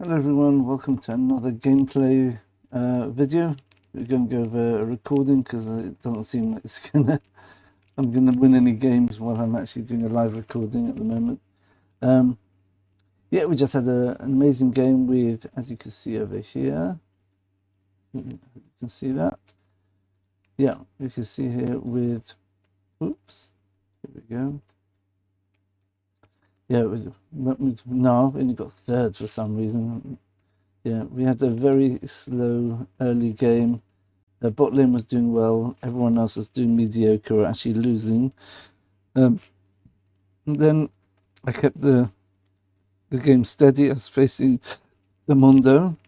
Hello everyone, welcome to another gameplay video. We're going to go over a recording because it doesn't seem like I'm gonna win any games while I'm actually doing a live recording at the moment. Yeah, we just had an amazing game with, as you can see over here, you can see that. Yeah, you can see here with, oops, here we go. Yeah, with Gnar, and you got third for some reason. Yeah, we had a very slow early game. The bot lane was doing well. Everyone else was doing mediocre or actually losing. And then I kept the game steady. I was facing the Mondo.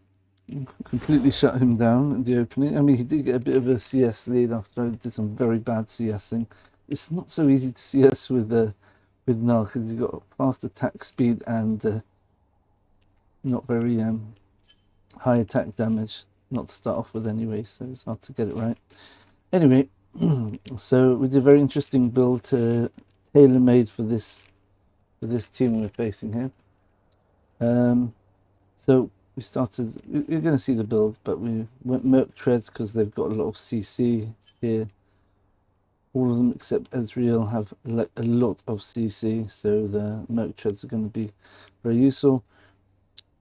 Completely shut him down in the opening. I mean, he did get a bit of a CS lead after I did some very bad CSing. It's not so easy to CS with Gnar because you've got fast attack speed and not very high attack damage. Not to start off with anyway, so it's hard to get it right. Anyway, so we did a very interesting build tailor-made for this team we're facing here. So we started. You're going to see the build, but we went Merc Treads because they've got a lot of CC here. All of them except Ezreal have a lot of CC, so the Merc Treads are going to be very useful.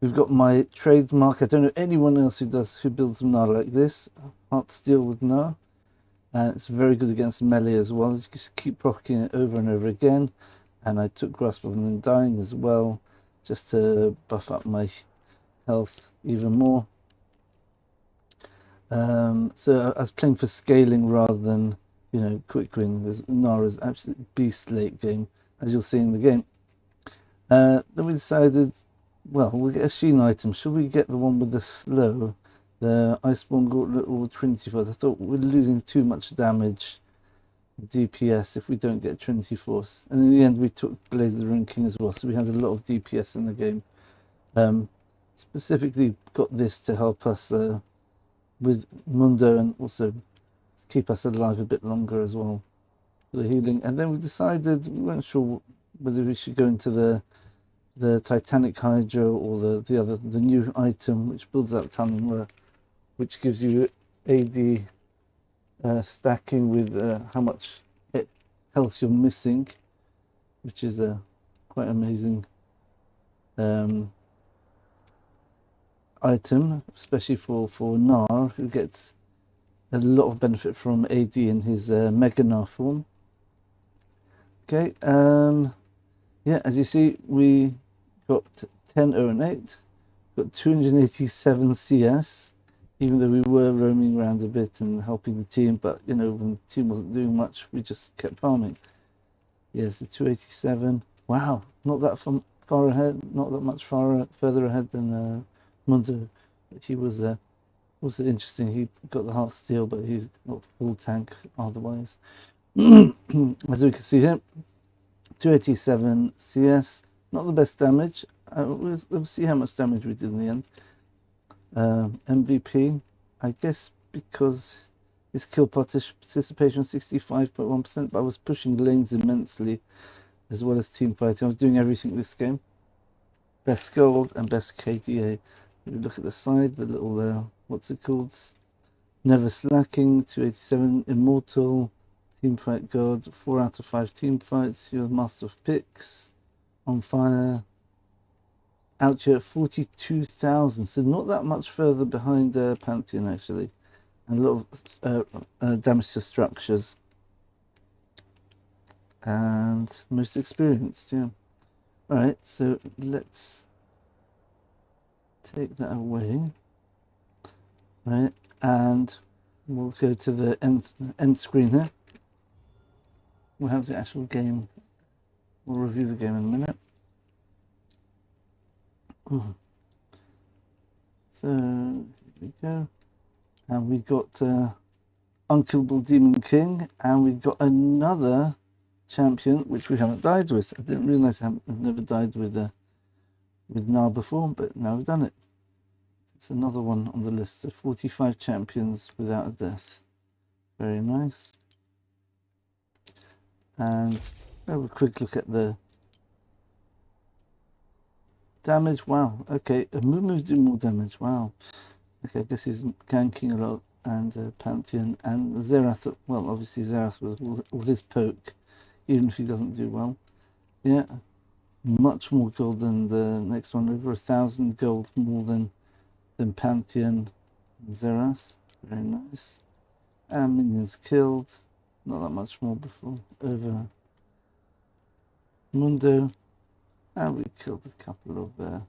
We've got my trademark. I don't know anyone else who builds Gnar like this. Heartsteel with Gnar. It's very good against melee as well. You just keep proccing it over and over again. And I took Grasp of Undying as well, just to buff up my health even more. So I was playing for scaling rather than, quick win, because Gnar is absolute beast late game, as you'll see in the game. Then we decided, well, we'll get a Sheen item. Should we get the one with the slow? The Iceborne Gauntlet or Trinity Force? I thought we're losing too much damage, DPS, if we don't get Trinity Force. And in the end, we took Blaze of the Ruined King as well, so we had a lot of DPS in the game. Specifically got this to help us with Mundo and also keep us alive a bit longer as well for the healing. And then we decided we weren't sure whether we should go into the Titanic Hydra or the new item which builds up Talon, which gives you AD stacking with how much health you're missing, which is a quite amazing item, especially for Gnar, who gets a lot of benefit from AD in his Mega Gnar form. Okay, yeah, as you see, we got 10, 0, and 8, got 287 CS, even though we were roaming around a bit and helping the team, but when the team wasn't doing much, we just kept farming. Yeah, so 287. Wow, not that far ahead, not that much further ahead than Mundo. He was also interesting. He got the Heartsteel, but he's got full tank otherwise. As we can see here, 287 CS, not the best damage. Let's see how much damage we did in the end. MVP, I guess because his kill participation 65.1%, but I was pushing lanes immensely as well as team fighting. I was doing everything this game. Best gold and best KDA. If you look at the side, the little what's it called? Never slacking, 287 immortal, teamfight god, 4 out of 5 team fights. You're master of picks, on fire. Out here at 42,000, so not that much further behind Pantheon actually, and a lot of damage to structures, and most experienced. Yeah. All right, so let's take that away. Right, and we'll go to the end screen here. We'll have the actual game. We'll review the game in a minute. So here we go, and we got Unkillable Demon King, and we got another champion which we haven't died with. I didn't realize I've never died with Gnar before, but now we've done it. It's another one on the list. So 45 champions without a death. Very nice. And have a quick look at the damage. Wow. Okay, Mumu's doing more damage. Wow. Okay, I guess he's ganking a lot. And Pantheon and Xerath. Well, obviously Xerath with his poke, even if he doesn't do well. Yeah, much more gold than the next one. Over 1,000 gold more than Pantheon and Xerath. Very nice. And minions killed. Not that much more before. Over Mundo. And we killed a couple of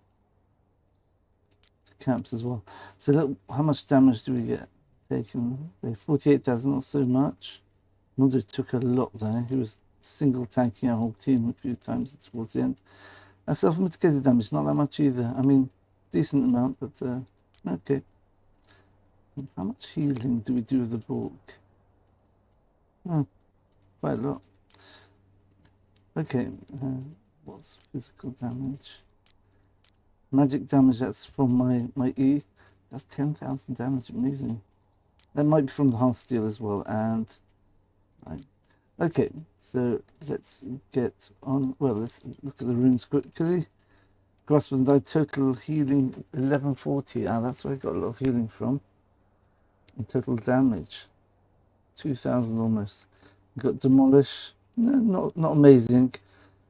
camps as well. So look, how much damage do we get? Taken 48,000, not so much. Mundo took a lot there. He was single tanking our whole team a few times towards the end. And self-mitigated damage, not that much either. I mean, decent amount, but okay. How much healing do we do with the book? Quite a lot. Okay, what's physical damage? Magic damage, that's from my E. That's 10,000 damage, amazing. That might be from the Heartsteel as well, and... Right. Okay, so let's get on. Well, let's look at the runes quickly. Grasp and Die, total healing 1140. Ah, that's where I got a lot of healing from. And total damage 2,000 almost. We got Demolish. No, not amazing.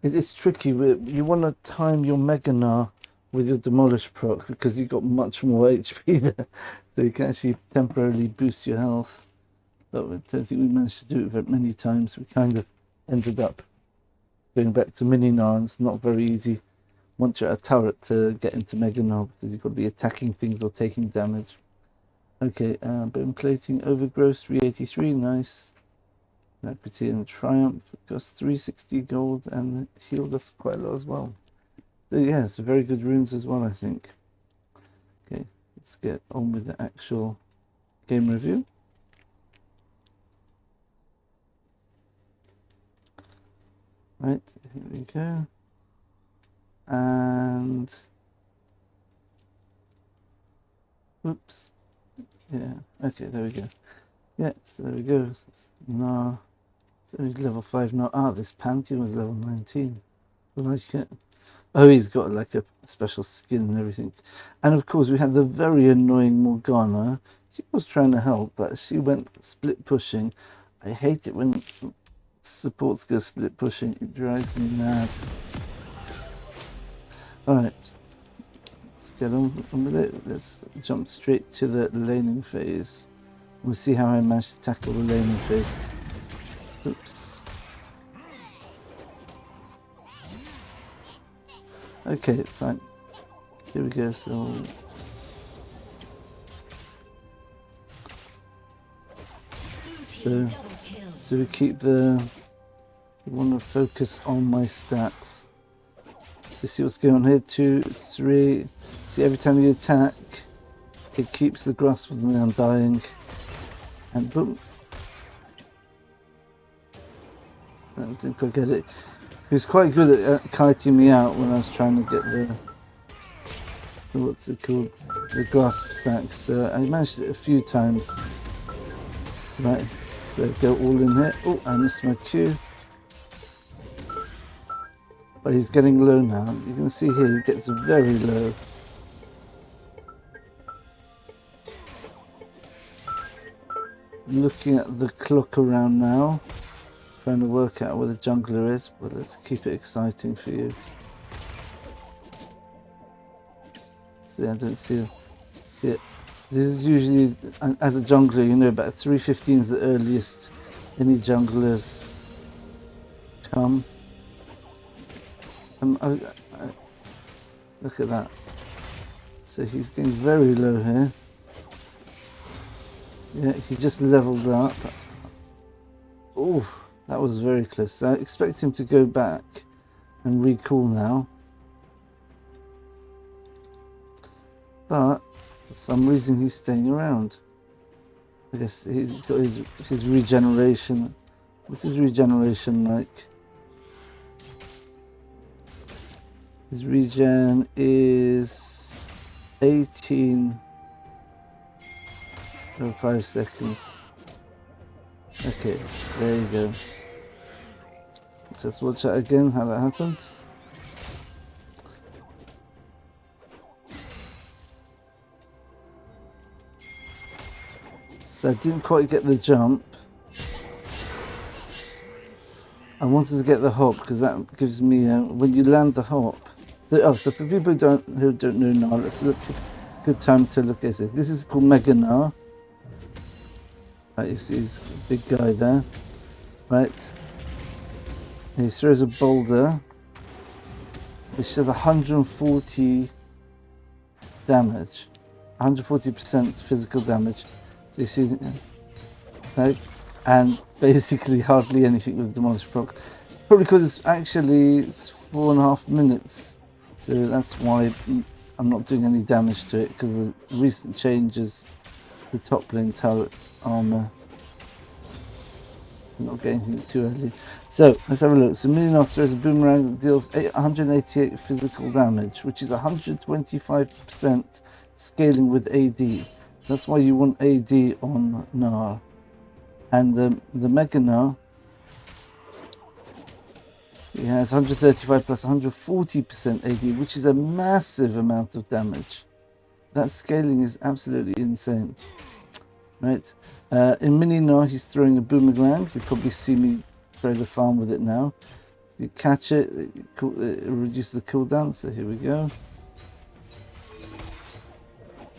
It's tricky. You want to time your Mega Gnar with your Demolish proc because you've got much more HP there, so you can actually temporarily boost your health. But I don't think we managed to do it very many times. We kind of ended up going back to mini Gnar, and it's not very easy once you're at a turret to get into Mega Gnar because you've got to be attacking things or taking damage. Okay, bone plating, overgrowth 383, nice. Equity and Triumph cost 360 gold and healed us quite a lot as well. So yeah, it's very good runes as well, I think. Okay, let's get on with the actual game review. Right, here we go. And oops. Yeah, okay, there we go. Yeah, so there we go. No. So he's level 5 now. Ah, this Pantheon was level 19. I like it. Oh, he's got like a special skin and everything. And of course, we had the very annoying Morgana. She was trying to help, but she went split pushing. I hate it when supports go split pushing. It drives me mad. Alright. Let's get on with it. Let's jump straight to the laning phase. We'll see how I manage to tackle the laning phase. Oops. Okay, fine. Here we go. So we keep the. We want to focus on my stats. To see what's going on here. 2, 3. See, every time you attack, it keeps the grasp from the undying, and boom. I didn't quite get it. He was quite good at kiting me out when I was trying to get the what's it called, the grasp stacks. So I managed it a few times. Right, so go all in here. Oh, I missed my Q. But he's getting low now. You can see here he gets very low. Looking at the clock around now. Trying to work out where the jungler is, but let's keep it exciting for you. See, I don't see it. This is usually, as a jungler, you know, about 3:15 is the earliest any junglers come. Look at that. So he's getting very low here. Yeah, he just leveled up. Oh. That was very close. So I expect him to go back and recall now. But for some reason he's staying around. I guess he's got his regeneration. What's his regeneration like? His regen is 18 for 5 seconds. Okay, there you go. Let's watch that again, how that happened. So I didn't quite get the jump. I wanted to get the hop because that gives me when you land the hop. So for people who don't know Gnar, let's look. Good time to look at it. This is called Mega Gnar. Right, you see this big guy there, right? And he throws a boulder, which does 140 damage, 140% physical damage. So you see, right? And basically hardly anything with Demolish proc. Probably because it's 4.5 minutes, so that's why I'm not doing any damage to it, because of the recent changes to top lane turret armor. I'm not getting anything too early. So let's have a look. So Nuances throws a boomerang that deals 188 physical damage, which is 125% scaling with AD. So that's why you want AD on Gnar. And the Mega Gnar, he has 135 plus 140% AD, which is a massive amount of damage. That scaling is absolutely insane. Right? In Mini Gnar, he's throwing a boomerang. You probably see me throw the farm with it now. You catch it, it reduces the cooldown. So here we go.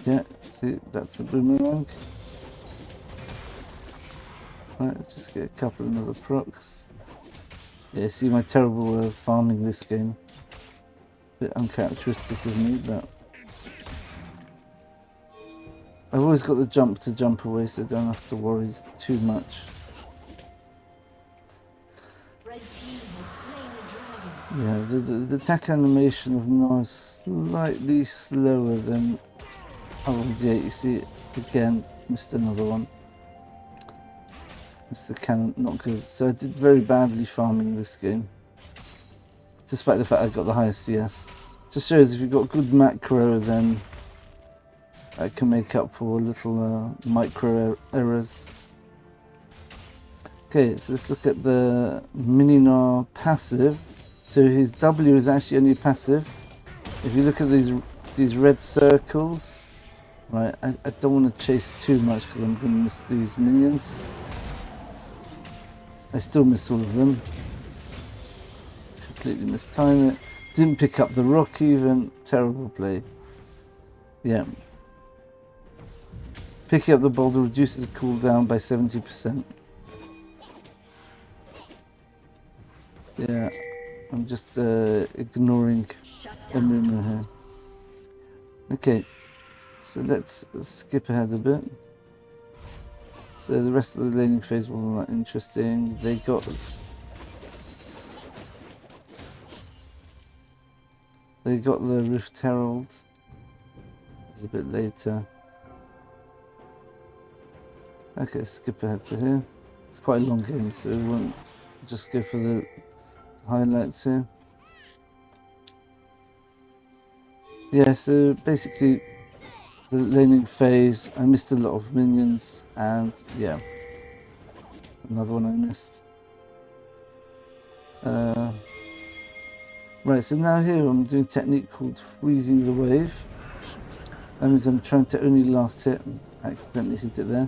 Yeah, see, that's the boomerang. Right, just get a couple of other procs. Yeah, see my terrible farming this game. Bit uncharacteristic of me, but I've always got the jump to jump away, so I don't have to worry too much. Yeah, the attack animation of Gnar is slightly slower than RD8. You see, again, missed another one. Missed the cannon, not good. So I did very badly farming this game, despite the fact I got the highest CS. Just shows if you've got good macro, then I can make up for little micro errors. Okay, so let's look at the Mini Gnar passive. So his W is actually only passive. If you look at these red circles, right, I don't want to chase too much because I'm going to miss these minions. I still miss all of them. Completely mistime it. Didn't pick up the rock even. Terrible play. Yeah. Picking up the boulder reduces the cooldown by 70%. Yeah, I'm just ignoring Emuna here. Okay, so let's skip ahead a bit. So the rest of the laning phase wasn't that interesting. They got the Rift Herald. It's a bit later. Okay, skip ahead to here. It's quite a long game, so we won't just go for the highlights here. Yeah, so basically the laning phase, I missed a lot of minions, and yeah, another one I missed. Right, so now here I'm doing a technique called freezing the wave. That means I'm trying to only last hit. I accidentally hit it there.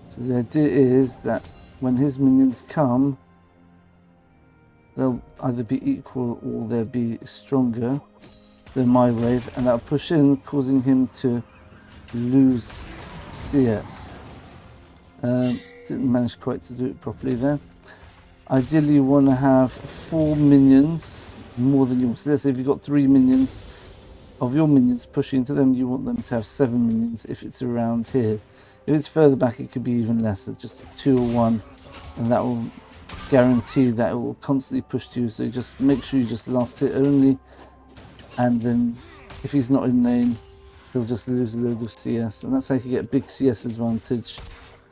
So the idea is that when his minions come, they'll either be equal or they'll be stronger than my wave, and that'll push in, causing him to lose CS. Didn't manage quite to do it properly there. Ideally you want to have 4 minions more than you want. So let's say if you've got 3 minions of your minions pushing into them, you want them to have 7 minions if it's around here. If it's further back, it could be even less, just 2 or 1, and that will guarantee that it will constantly push to you. So just make sure you just last hit only, and then if he's not in lane, he'll just lose a load of CS, and that's how you can get big CS advantage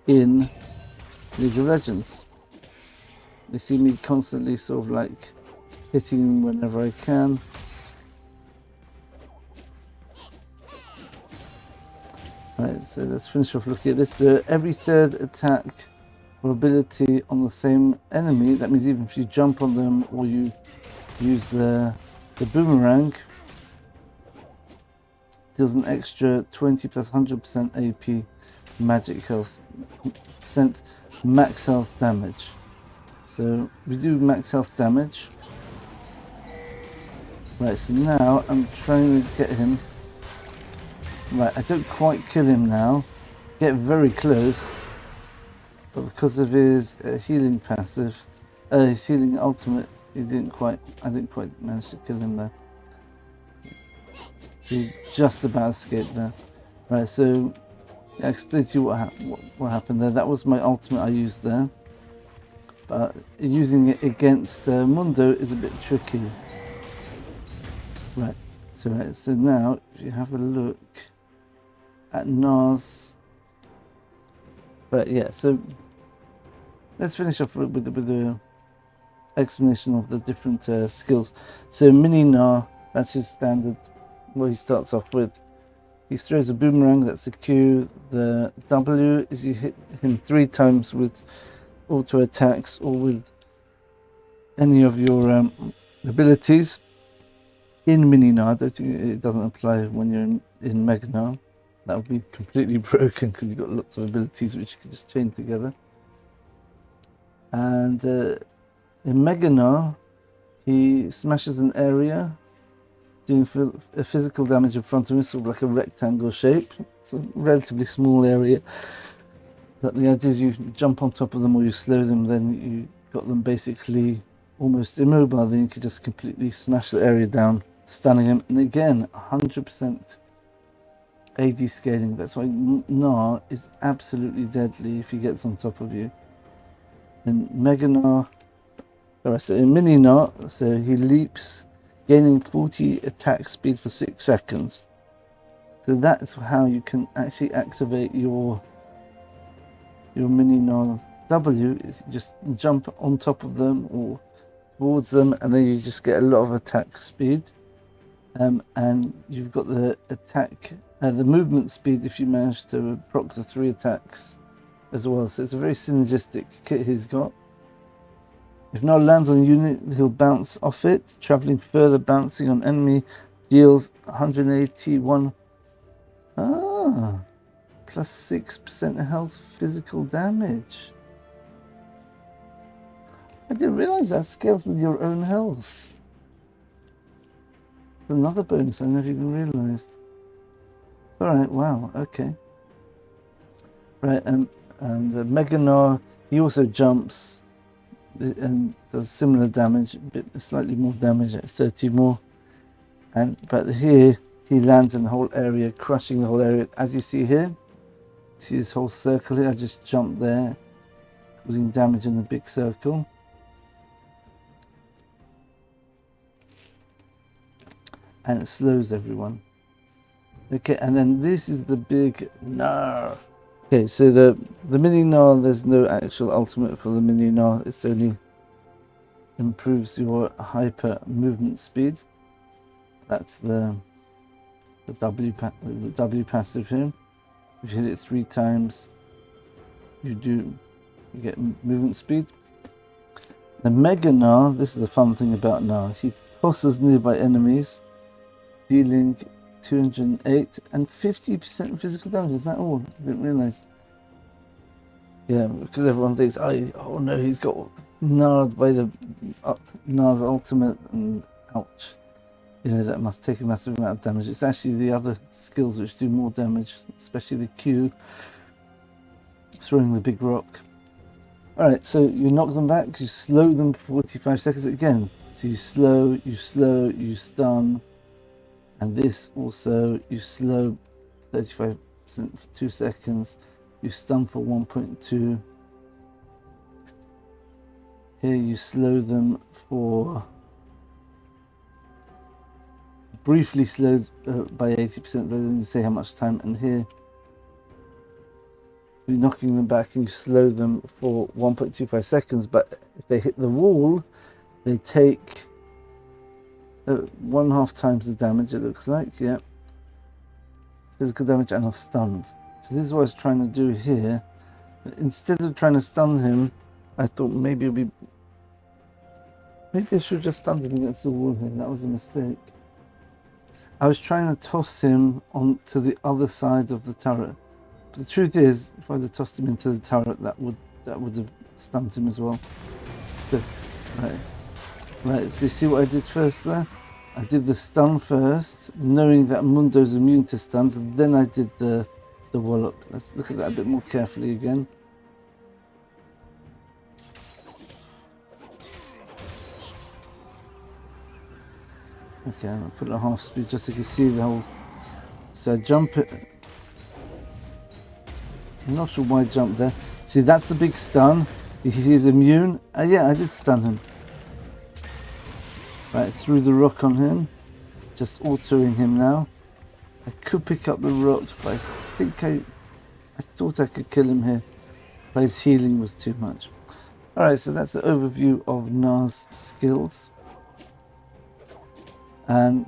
in League of Legends. You see me constantly sort of like hitting him whenever I can. Right, so let's finish off looking at this. Every third attack or ability on the same enemy, that means even if you jump on them or you use the boomerang, deals an extra 20 plus 100% AP magic health, sent max health damage. So we do max health damage. Right, so now I'm trying to get him. Right, I don't quite kill him now. Get very close. But because of his healing passive, his healing ultimate, I didn't quite manage to kill him there. So he just about escaped there. Right, so I'll explain to you what happened there. That was my ultimate I used there. But using it against Mundo is a bit tricky. Right, so now if you have a look at Gnar's. Right, yeah, so let's finish off with the explanation of the different skills. So Mini Gnar, that's his standard, what he starts off with. He throws a boomerang, that's a Q. The W is you hit him 3 times with auto attacks or with any of your abilities. In Mini Gnar, I don't think it doesn't apply when you're in Mega Gnar. That would be completely broken because you've got lots of abilities which you can just chain together. And in Mega Gnar, he smashes an area, doing physical damage in front of him, sort of like a rectangle shape. It's a relatively small area, but the idea is you jump on top of them or you slow them, then you got them basically almost immobile, then you could just completely smash the area down, stunning him. And again, 100% AD scaling. That's why Gnar is absolutely deadly if he gets on top of you. And Mega Gnar, alright, so in Mini Gnar, so he leaps, gaining 40 attack speed for 6 seconds. So that's how you can actually activate your Mini Gnar W, is you just jump on top of them or towards them, and then you just get a lot of attack speed. And you've got the attack, the movement speed if you manage to proc the 3 attacks as well. So it's a very synergistic kit he's got. If Gnar lands on a unit, he'll bounce off it, traveling further, bouncing on enemy, deals 181 plus 6% health physical damage. I didn't realize that scales with your own health. It's another bonus I never even realized. Alright, wow, okay. Right, and Mega Gnar, he also jumps and does similar damage, slightly more damage at 30 more. But here he lands in the whole area, crushing the whole area. As you see here, see this whole circle here? I just jumped there, causing damage in the big circle. And it slows everyone. Okay, and then this is the big Gnar. Okay, so the Mini Gnar, there's no actual ultimate for the Mini Gnar. It's only improves your hyper movement speed. That's the W passive here. If you hit it 3 times, you get movement speed. The Mega Gnar, this is the fun thing about Gnar. He tosses nearby enemies, dealing 208 and 50% physical damage. Is that all? I didn't realize. Yeah, because everyone thinks, oh no, he's got Gnarred by the Gnar's ultimate, and ouch. You know, that must take a massive amount of damage. It's actually the other skills which do more damage, especially the Q, throwing the big rock. Alright, so you knock them back, you slow them for 45 seconds again. So you slow, you stun. And this also, you slow 35% for 2 seconds. You stun for 1.2. Here you slow them for... briefly slowed by 80%, they don't even say how much time. And here, you're knocking them back and you slow them for 1.25 seconds. But if they hit the wall, they take... 1.5 times the damage, it looks like. Yeah, physical damage and are stunned. So this is what I was trying to do here. Instead of trying to stun him, I thought maybe I should have just stunned him against the wall here. That was a mistake. I was trying to toss him onto the other side of the turret, But the truth is, if I'd have tossed him into the turret, that would have stunned him as well. So, right. So you see what I did first there? I did the stun first, knowing that Mundo's immune to stuns, and then I did the wallop. Let's look at that a bit more carefully again. Okay, I'm gonna put it at half speed just so you can see the whole. So I jump it. I'm not sure why I jumped there. See, that's a big stun. He's immune. Yeah, I did stun him. Right, threw the rock on him. Just autoing him now. I could pick up the rock, but I think I thought I could kill him here. But his healing was too much. Alright, so that's an overview of Gnar's skills. And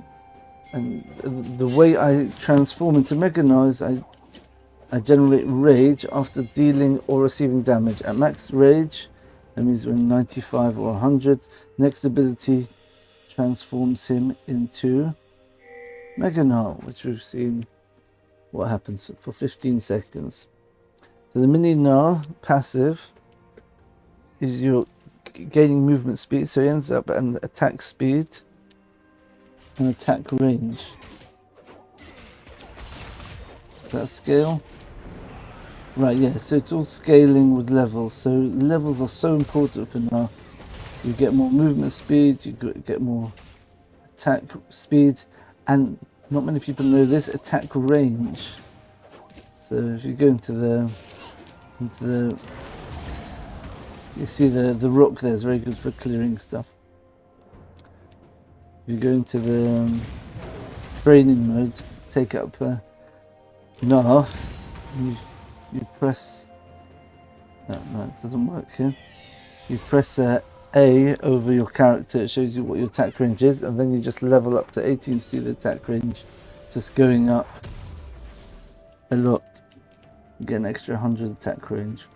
the way I transform into Mega Gnar is I generate rage after dealing or receiving damage. At max rage, that means we're 95 or 100. Next ability transforms him into Mega Gnar, which we've seen what happens for 15 seconds. So the mini Gnar passive is you're gaining movement speed, so he ends up at an attack speed and attack range. That scale? Right, yeah, so it's all scaling with levels. So levels are so important for Gnar. You get more movement speed, you get more attack speed, and not many people know this, attack range. So if you go into the you see the rock there is very good for clearing stuff. If you go into the training mode, take up Gnar, you press, no, it doesn't work here. You press A over your character, it shows you what your attack range is, and then you just level up to 80. You see the attack range just going up a lot. You get an extra 100 attack range.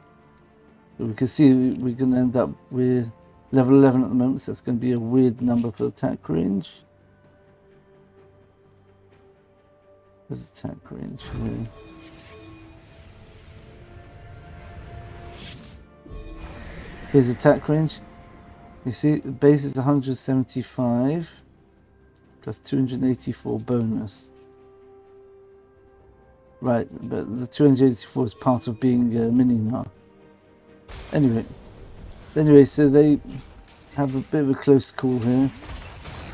But we can see we're going to end up with level 11 at the moment, so that's going to be a weird number for attack range. Where's attack range here? Here's attack range. You see, the base is 175 plus 284 bonus. Right, but the 284 is part of being mini Gnar. Anyway, so they have a bit of a close call here.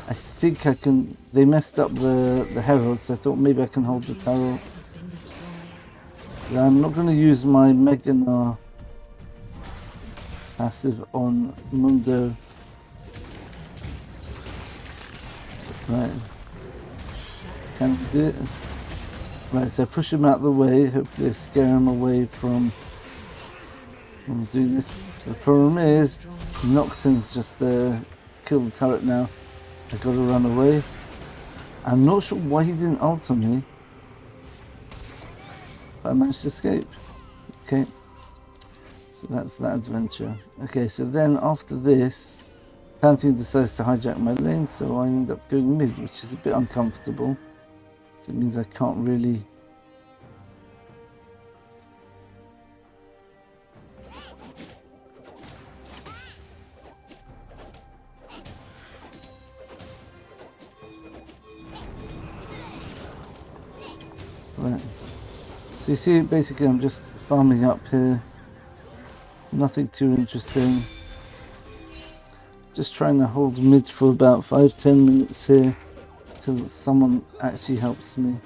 I think I can. They messed up the herald, so I thought maybe I can hold the tower. So I'm not going to use my Mega Gnar passive on Mundo. Right. Can I do it? Right, so push him out of the way, hopefully scare him away from doing this. The problem is, Nocturne's just killed the turret now. I've got to run away. I'm not sure why he didn't ult on me, but I managed to escape. Okay. So that's that adventure. Okay, so then after this, Pantheon decides to hijack my lane, so I end up going mid, which is a bit uncomfortable. So it means I can't really... Right. So you see, basically I'm just farming up here. Nothing too interesting. Just trying to hold mid for about 5-10 minutes here till someone actually helps me.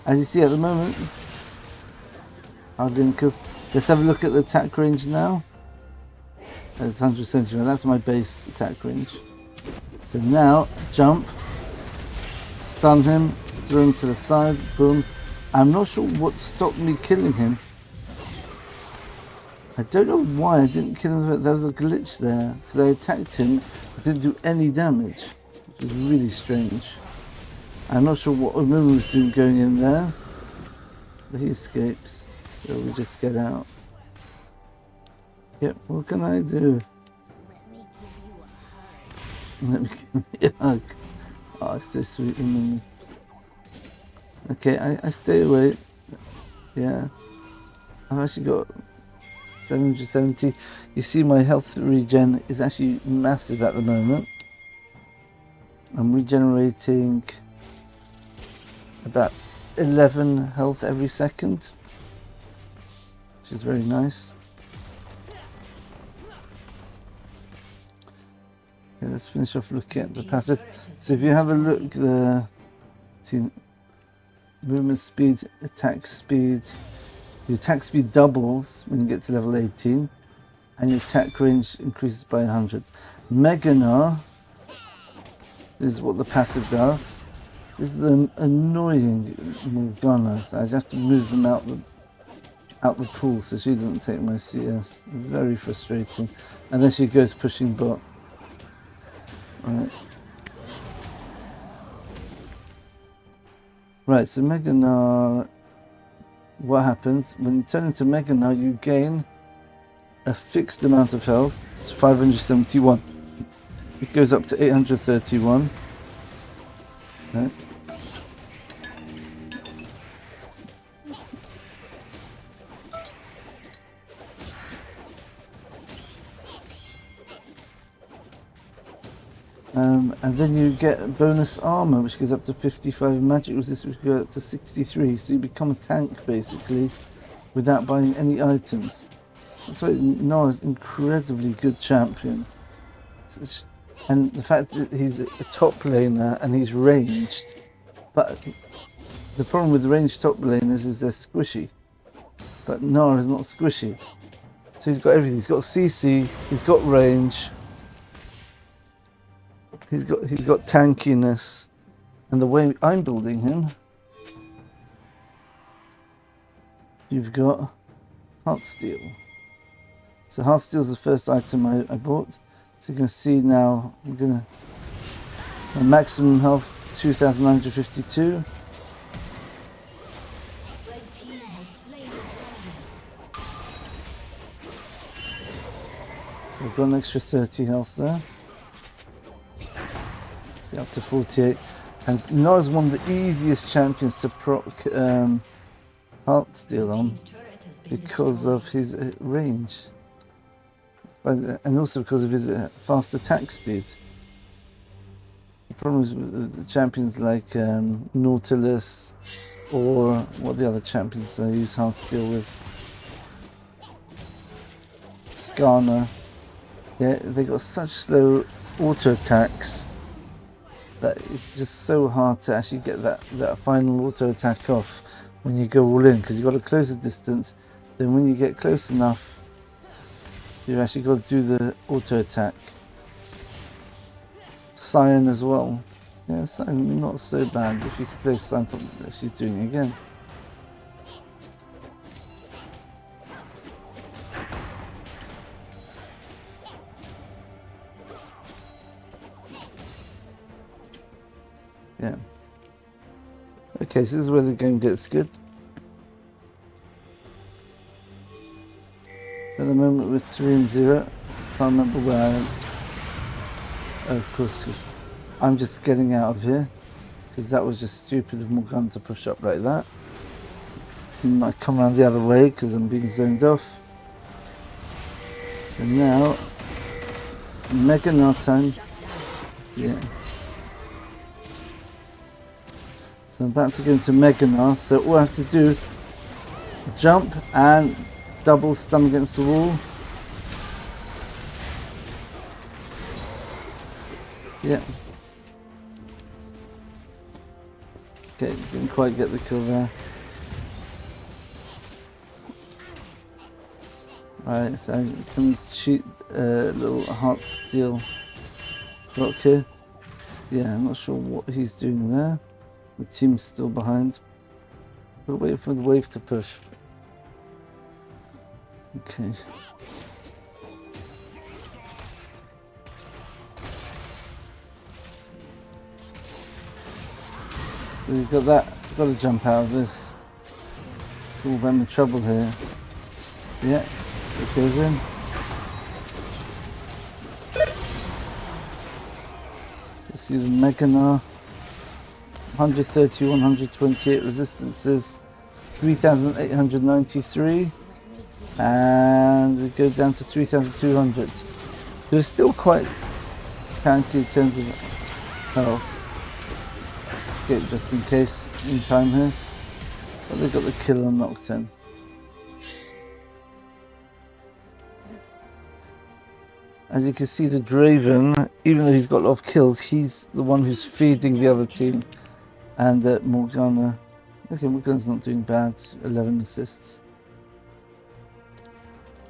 As you see at the moment, hardly any kills. Let's have a look at the attack range now. It's 170. That's my base attack range. So now jump, stun him, throw him to the side, boom. I'm not sure what stopped me killing him. I don't know why I didn't kill him. There was a glitch there because I attacked him. I didn't do any damage, which is really strange. I'm not sure what Omuru was doing going in there, but he escapes. So we just get out. Yep, what can I do? Let me give you a hug. Oh, it's so sweet in me. Okay, I stay away. Yeah. I've actually got 770. You see my health regen is actually massive at the moment. I'm regenerating about 11 health every second, which is very nice. Okay, let's finish off looking at the passive. So if you have a look, the movement speed, attack speed. Your attack speed doubles when you get to level 18, and your attack range increases by 100. Mega Gnar is what the passive does. This is the annoying Morgana, so I have to move them out the pool so she doesn't take my CS. Very frustrating. And then she goes pushing bot. Right, so Mega Gnar, what happens when you turn into Mega Gnar, you gain a fixed amount of health. It's 571. It goes up to 831. Okay. And then you get bonus armor, which goes up to 55, magic resist, which goes up to 63. So you become a tank basically without buying any items. That's why Gnar is an incredibly good champion. And the fact that he's a top laner and he's ranged, but the problem with ranged top laners is they're squishy. But Gnar is not squishy. So he's got everything. He's got CC, he's got range. He's got tankiness, and the way I'm building him, you've got Heartsteel. So Heartsteel is the first item I bought. So you can see now my maximum health 2,952. So I've got an extra 30 health there. See, up to 48. And Gnar is one of the easiest champions to proc Heartsteel on because of his range. And also because of his fast attack speed. The problem is with the champions like Nautilus, or what the other champions I use Heartsteel with, Gnar. Yeah, they got such slow auto attacks that it's just so hard to actually get that final auto attack off when you go all in, because you've got to close the distance. Then when you get close enough, you've actually got to do the auto attack. Cyan as well. Yeah, Cyan not so bad. If you could play Cyan, she's doing it again. Yeah. Okay, so this is where the game gets good. So at the moment we're 3-0. Can't remember where I am. Oh, of course, because I'm just getting out of here. Because that was just stupid of Morgana to push up like that. And I come around the other way because I'm being zoned off. So now, it's Mega Gnar time. Yeah. So I'm about to go into Mega Gnar, so all I have to do, jump and double stun against the wall. Yeah. Okay, didn't quite get the kill there. Alright, so can we cheat a little Heartsteel rock here? Yeah, I'm not sure what he's doing there. The team's still behind. We'll wait for the wave to push. Okay. So we've got that. We've got to jump out of this. It's all them in trouble here. Yeah, so it goes in. You see the Mega Gnar. 131, 128 resistances. 3,893, and we go down to 3,200. They're still quite tanky in terms of health. Escape just in case in time here, but they got the kill on Nocturne. As you can see, the Draven, even though he's got a lot of kills, he's the one who's feeding the other team. And Morgana, okay, Morgana's not doing bad, 11 assists.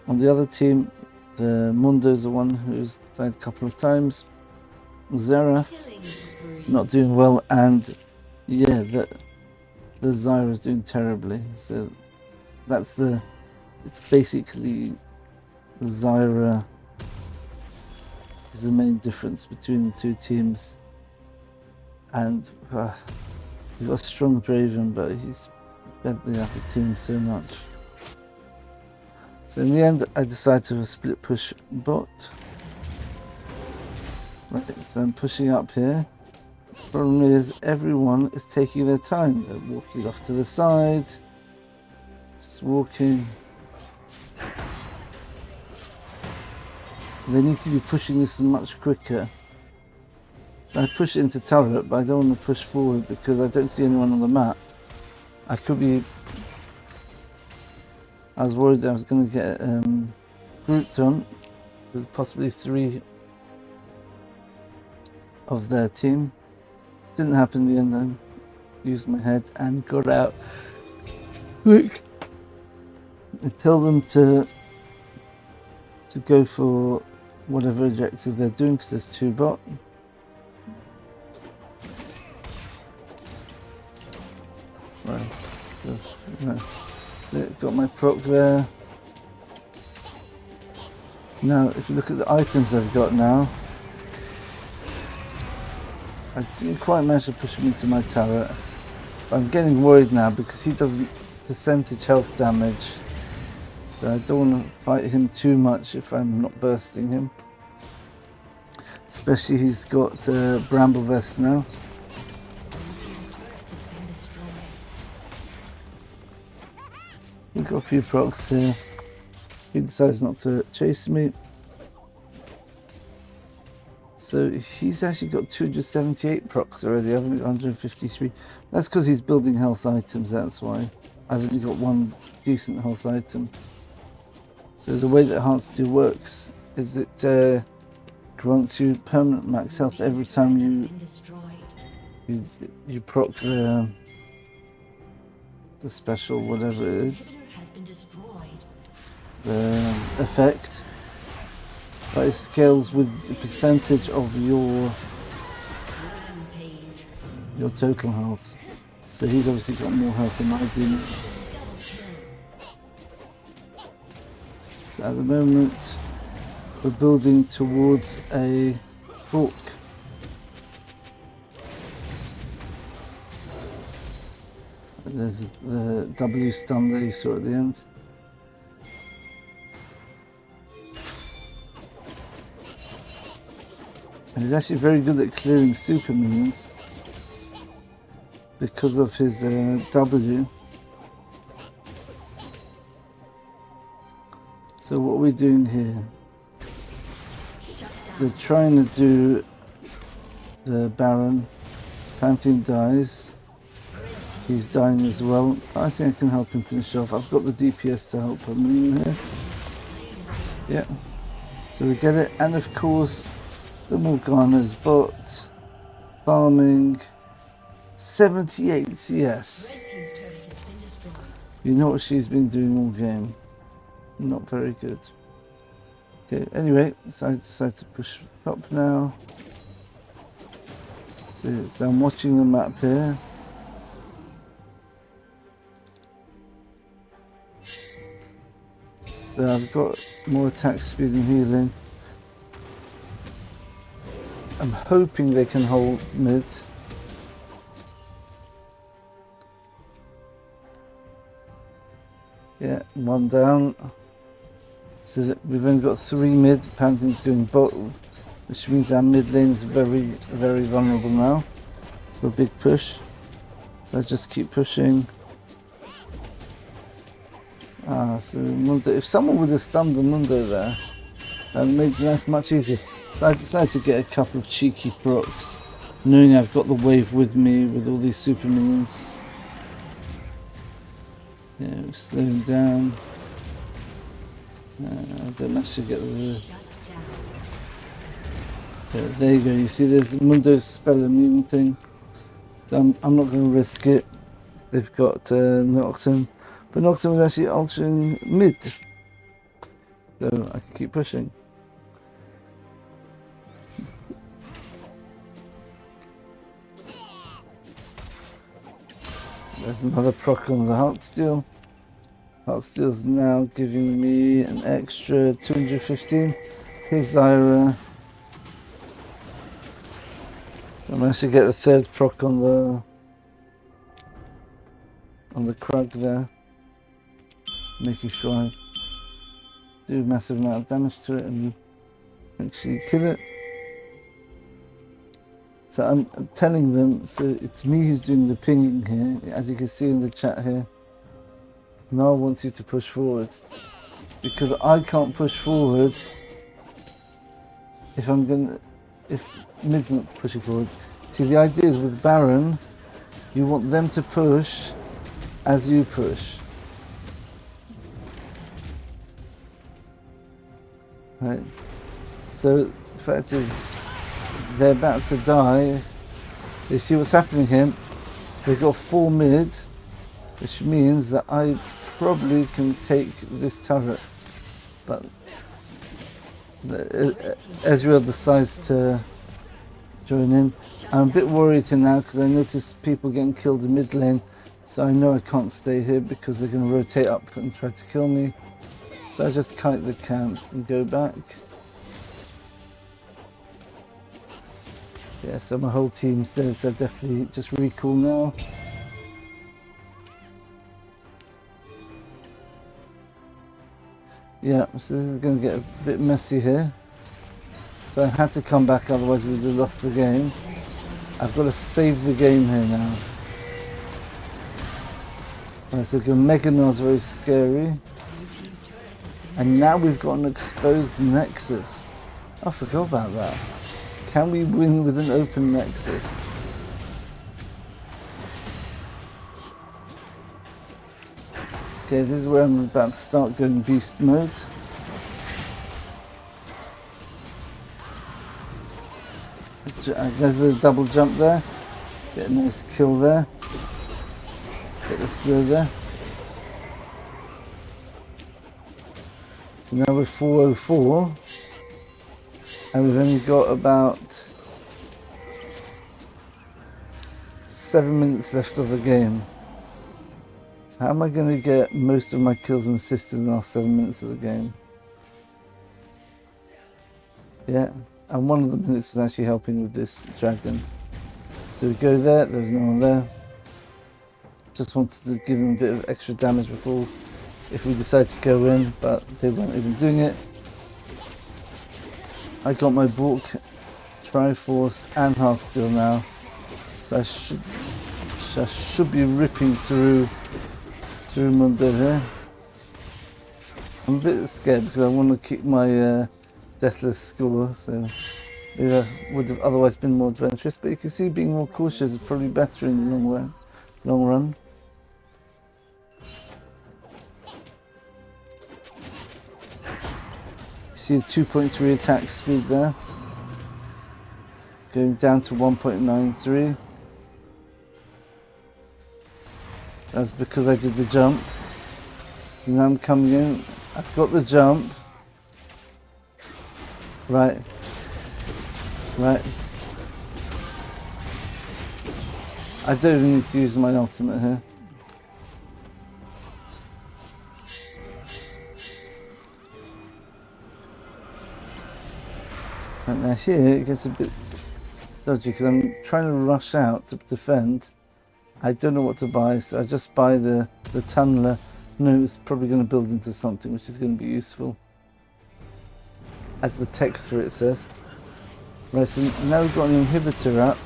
On the other team, the Mundo's the one who's died a couple of times. Xerath, not doing well, and yeah, the Zyra's doing terribly. So that's it's basically Zyra is the main difference between the two teams. And we've got a strong Draven, but he's bent the other team so much. So in the end, I decided to split push bot. Right, so I'm pushing up here. Problem is, everyone is taking their time. They're walking off to the side, just walking. They need to be pushing this much quicker. I push it into turret, but I don't want to push forward because I don't see anyone on the map. I was worried that I was going to get grouped on with possibly 3 of their team. Didn't happen in the end though. Used my head and got out quick. I tell them to go for whatever objective they're doing because there's 2 bot. Right, so got my proc there. Now, if you look at the items I've got now, I didn't quite manage to push him into my turret. But I'm getting worried now because he does percentage health damage. So I don't want to fight him too much if I'm not bursting him. Especially he's got Bramble Vest now. We've got a few procs here. He decides not to chase me. So he's actually got 278 procs already. I've only got 153. That's because he's building health items, that's why. I've only got 1 decent health item. So the way that Heartsteel works is it grants you permanent max health every time you proc the special, whatever it is, the effect. But it scales with the percentage of your total health. So he's obviously got more health than I do. So at the moment, we're building towards a fork. There's the W stun that you saw at the end. And he's actually very good at clearing super minions because of his W. So what are we doing here? They're trying to do the Baron. Pantheon dies. He's dying as well. I think I can help him finish off. I've got the DPS to help him here. Yeah. So we get it. And of course, the Morgana's bot. Farming. 78 CS. You know what she's been doing all game. Not very good. Okay, anyway, so I decided to push up now. So I'm watching the map here. So I've got more attack speed and healing. I'm hoping they can hold mid. Yeah, 1 down. So that we've only got 3 mid. Pantheon's going bot, which means our mid lane is very, very vulnerable now for a big push. So I just keep pushing. Ah, so Mundo, if someone would have stunned the Mundo there, that made life much easier. But I decided to get a couple of cheeky procs, knowing I've got the wave with me with all these super minions. Yeah, slow him down. I don't manage to get the... Yeah, there you go, you see there's Mundo's spell immune thing. I'm not going to risk it. They've got Nocturne, but Nocturne was actually altering mid, so I can keep pushing. There's another proc on the Heartsteel. Heartsteel's now giving me an extra 215. Here's Zyra. So I managed to get the third proc on the Krug there, making sure I do a massive amount of damage to it and actually kill it. So I'm telling them, so it's me who's doing the pinging here, as you can see in the chat here. Gnar wants you to push forward, because I can't push forward if mid's not pushing forward. See, the idea is with Baron, you want them to push as you push. Right? So the fact is, they're about to die. You see what's happening here? They've got 4 mid, which means that I probably can take this turret. But Ezreal decides to join in. I'm a bit worried here now because I notice people getting killed in mid lane. So I know I can't stay here because they're going to rotate up and try to kill me. So I just kite the camps and go back. Yeah, so my whole team's dead, so definitely just recall now. Yeah, so this is going to get a bit messy here. So I had to come back, otherwise we would have lost the game. I've got to save the game here now. Right, so Mega Gnar's very scary. And now we've got an exposed Nexus. I forgot about that. Can we win with an open Nexus? Okay, this is where I'm about to start going beast mode. There's the double jump there. Get a nice kill there. Get the slow there. So now we're 404. And we've only got about 7 minutes left of the game. So how am I going to get most of my kills and assists in the last 7 minutes of the game? Yeah, and one of the minutes was actually helping with this dragon. So we go there, there's no one there. Just wanted to give them a bit of extra damage before, if we decide to go in, but they weren't even doing it. I got my Bork, Triforce and Heartsteel now, so I should be ripping through Mundo here. I'm a bit scared because I want to keep my deathless score, so maybe I would have otherwise been more adventurous, but you can see being more cautious is probably better in the long run. See the 2.3 attack speed there, going down to 1.93. That's because I did the jump. So now I'm coming in, I've got the jump. Right. I don't even need to use my ultimate here. Right, now here it gets a bit dodgy because I'm trying to rush out to defend. I don't know what to buy, so I just buy the tunneler. No, it's probably going to build into something which is going to be useful, as the text for it says. Right, so now we've got an inhibitor up.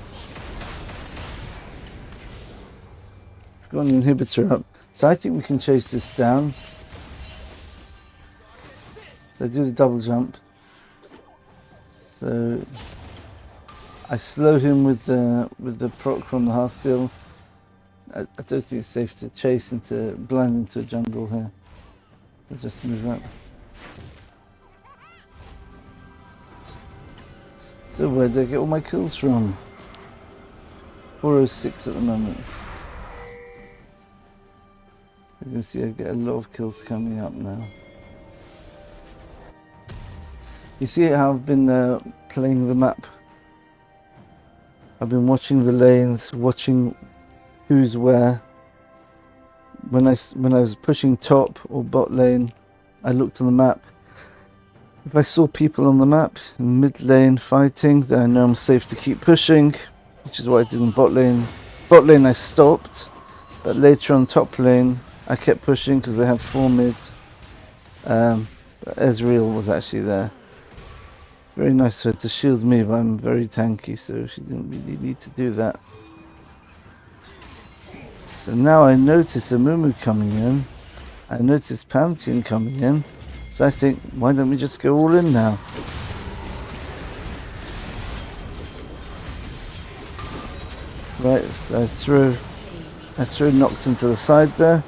We've got an inhibitor up, so I think we can chase this down. So I do the double jump. So I slow him with the proc from the Heartsteel. I don't think it's safe to chase into blind into a jungle here. So just move up. So where did I get all my kills from? 406 at the moment. You can see I get a lot of kills coming up now. You see how I've been playing the map? I've been watching the lanes, watching who's where. When I was pushing top or bot lane, I looked on the map. If I saw people on the map in mid lane fighting, then I know I'm safe to keep pushing, which is what I did in bot lane. Bot lane I stopped, but later on top lane I kept pushing because they had 4 mid. But Ezreal was actually there. Very nice of her to shield me, but I'm very tanky, so she didn't really need to do that. So now I notice Amumu coming in. I notice Pantheon coming in. So I think, why don't we just go all in now? Right, so I threw Nocturne to the side there.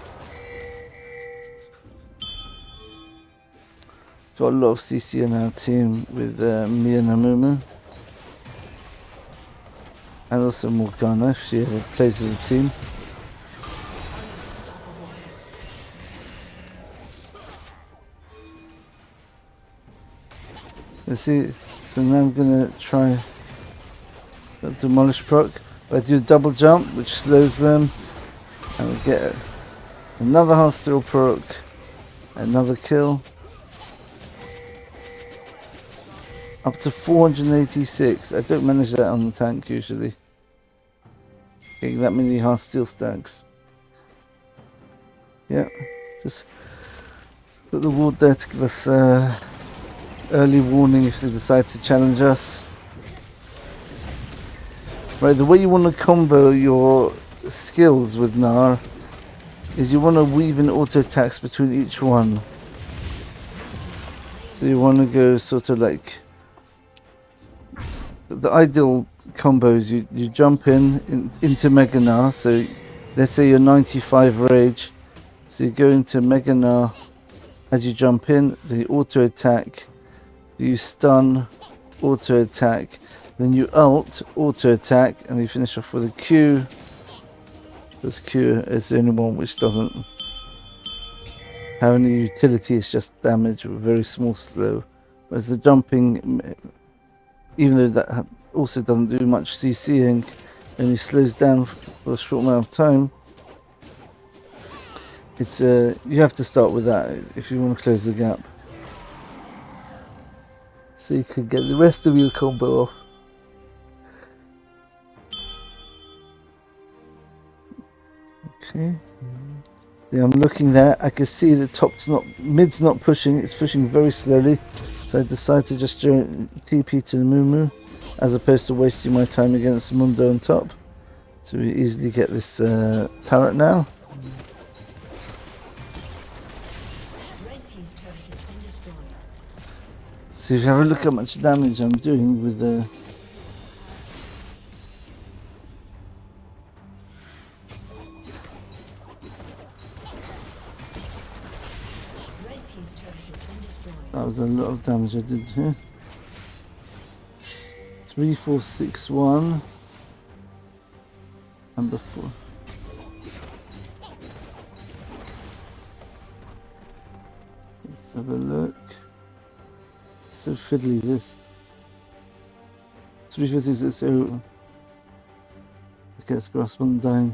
Got a lot of CC in our team with me and Amumu. And also Morgana if she ever plays with the team. You see, so now I'm gonna try demolish proc. But I do double jump, which slows them, and we get another Heartsteel proc, another kill. Up to 486. I don't manage that on the tank usually. Getting that many Heartsteel stacks. Yeah, just put the ward there to give us early warning if they decide to challenge us. Right, the way you want to combo your skills with Gnar is you want to weave in auto attacks between each one. So you want to go sort of like the ideal combos. You jump into Mega Gnar. So let's say you're 95 rage. So you go into Mega Gnar as you jump in. The auto attack. You stun, auto attack, then you ult, auto attack, and you finish off with a Q. This Q is the only one which doesn't have any utility, it's just damage with very small slow. Whereas the jumping, even though that also doesn't do much CCing, only slows down for a short amount of time. It's you have to start with that if you want to close the gap. So you can get the rest of your combo off. Okay. Yeah, I'm looking there. I can see the mid's not pushing. It's pushing very slowly. So I decided to just join TP to the Mumu, as opposed to wasting my time against Mundo on top. So we easily get this turret now. So if you have a look at how much damage I'm doing with the... That was a lot of damage I did here. 3461. And before. Let's have a look. So fiddly this. 356, so okay, let's grasp on dying.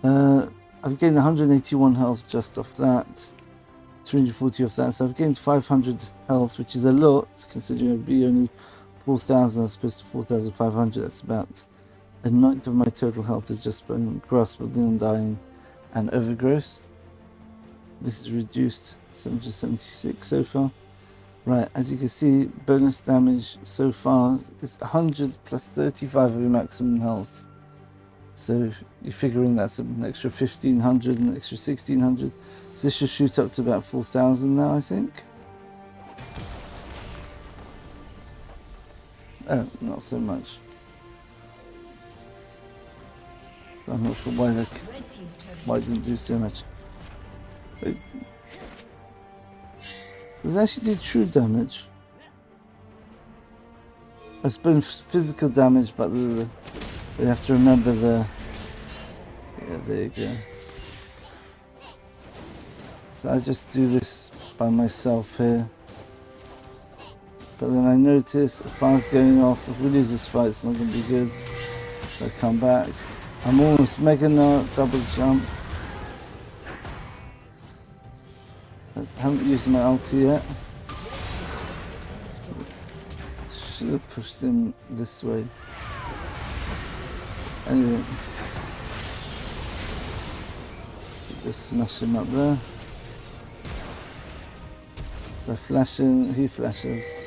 I've gained 181 health just off that. 340 off that, so I've gained 500 health, which is a lot considering it'd be only 4,000 as opposed to 4,500. That's about a ninth of my total health is just been grasp of the undying and overgrowth. This is reduced 776 so far. Right, as you can see, bonus damage so far is 100 plus 35 of your maximum health. So you're figuring that's an extra 1,500 and an extra 1,600. So this should shoot up to about 4,000 now, I think. Oh, not so much. So I'm not sure why it didn't do so much. It does it actually do true damage? I suppose physical damage, but we have to remember the... Yeah, there you go. So I just do this by myself here. But then I notice a fire's going off. If we lose this fight, it's not going to be good. So I come back. I'm almost Mega Gnar, double jump. I haven't used my ulti yet. Should have pushed him this way. Anyway. Just smash him up there. So flashing, he flashes.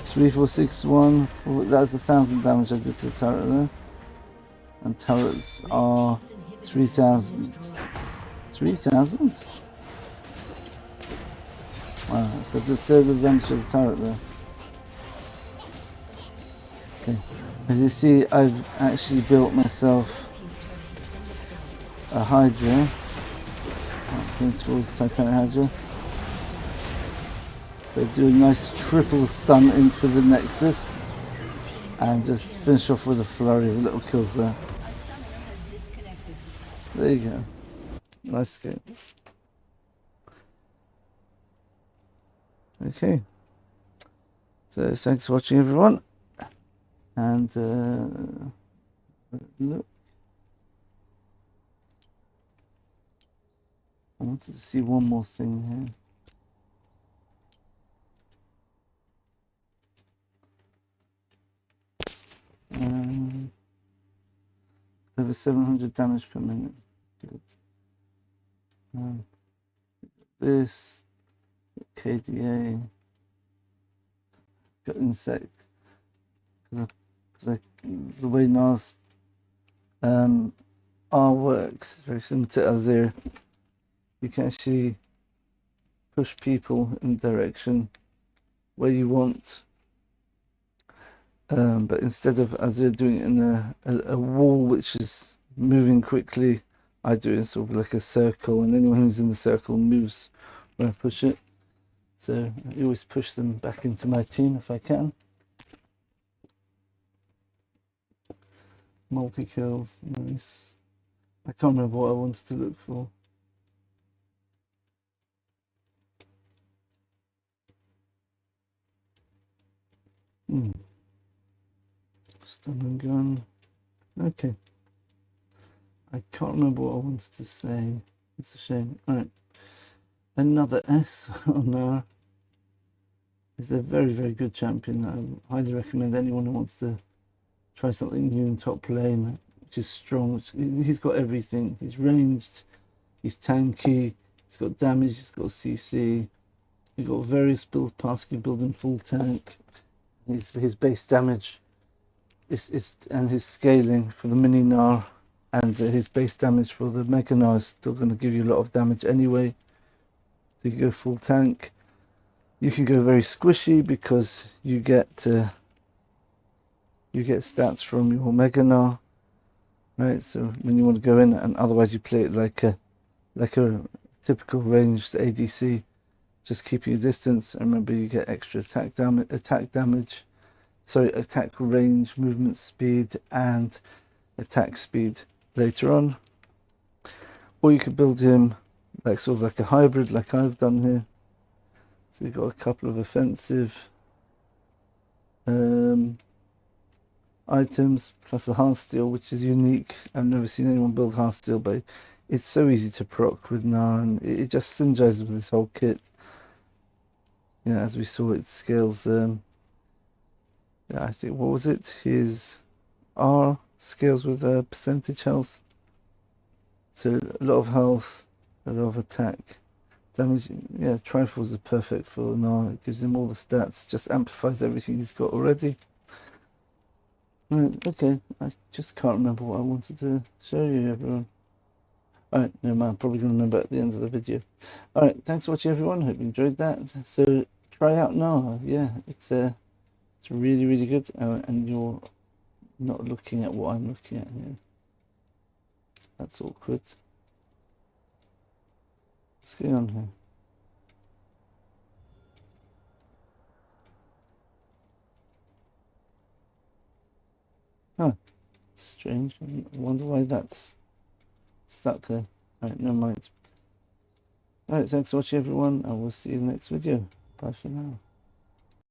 3, 4, 6, 1. That's 1,000 damage I did to the turret there. And turrets are 3,000. 3,000? Wow, so the third of the damage of the turret there. Okay. As you see, I've actually built myself a Hydra. Going towards Titanic Hydra. So do a nice triple stun into the Nexus and just finish off with a flurry of little kills there. There you go. Nice game. Okay. So thanks for watching, everyone. And look. I wanted to see one more thing here. Over 700 damage per minute. Good. This KDA. Got insect. Because the way Gnar's R works, very similar to Azir. You can actually push people in the direction where you want. But instead of Azir doing it in a wall which is moving quickly, I do it in sort of like a circle, and anyone who's in the circle moves when I push it. So I always push them back into my team if I can. Multi-kills, nice. I can't remember what I wanted to look for. Stun and gun. Okay. I can't remember what I wanted to say. It's a shame. Alright. Another S on Gnar. He's a very, very good champion. I highly recommend anyone who wants to try something new in top lane, which is strong. He's got everything. He's ranged, he's tanky, he's got damage, he's got CC. You've got various build paths. You can build him full tank. His base damage and his scaling for the mini Gnar and his base damage for the Mega Gnar is still going to give you a lot of damage anyway. So you can go full tank. You can go very squishy because you get stats from your Mega Gnar, right? So when you want to go in, and otherwise you play it like a typical ranged ADC, just keeping your distance. And remember, you get extra attack range, movement speed, and attack speed later on. Or you could build him like sort of like a hybrid, like I've done here. So you've got a couple of offensive items plus a Heartsteel, which is unique. I've never seen anyone build Heartsteel, but it's so easy to proc with Gnar, and it just synergizes with this whole kit. Yeah, as we saw, it scales. Yeah, I think, what was it? His R scales with percentage health. So a lot of health, a lot of attack. Damage, yeah, Triforce are perfect for Gnar. It gives him all the stats, just amplifies everything he's got already. Right, okay, I just can't remember what I wanted to show you, everyone. Alright, never mind, I'm probably going to remember at the end of the video. Alright, thanks for watching, everyone. Hope you enjoyed that. So try out Gnar. Yeah, it's really, really good. And you're not looking at what I'm looking at here. That's awkward. What's going on here? Huh. Strange. I wonder why that's stuck there. Alright, never mind. Alright, thanks for watching everyone, and we'll see you in the next video. Bye for now.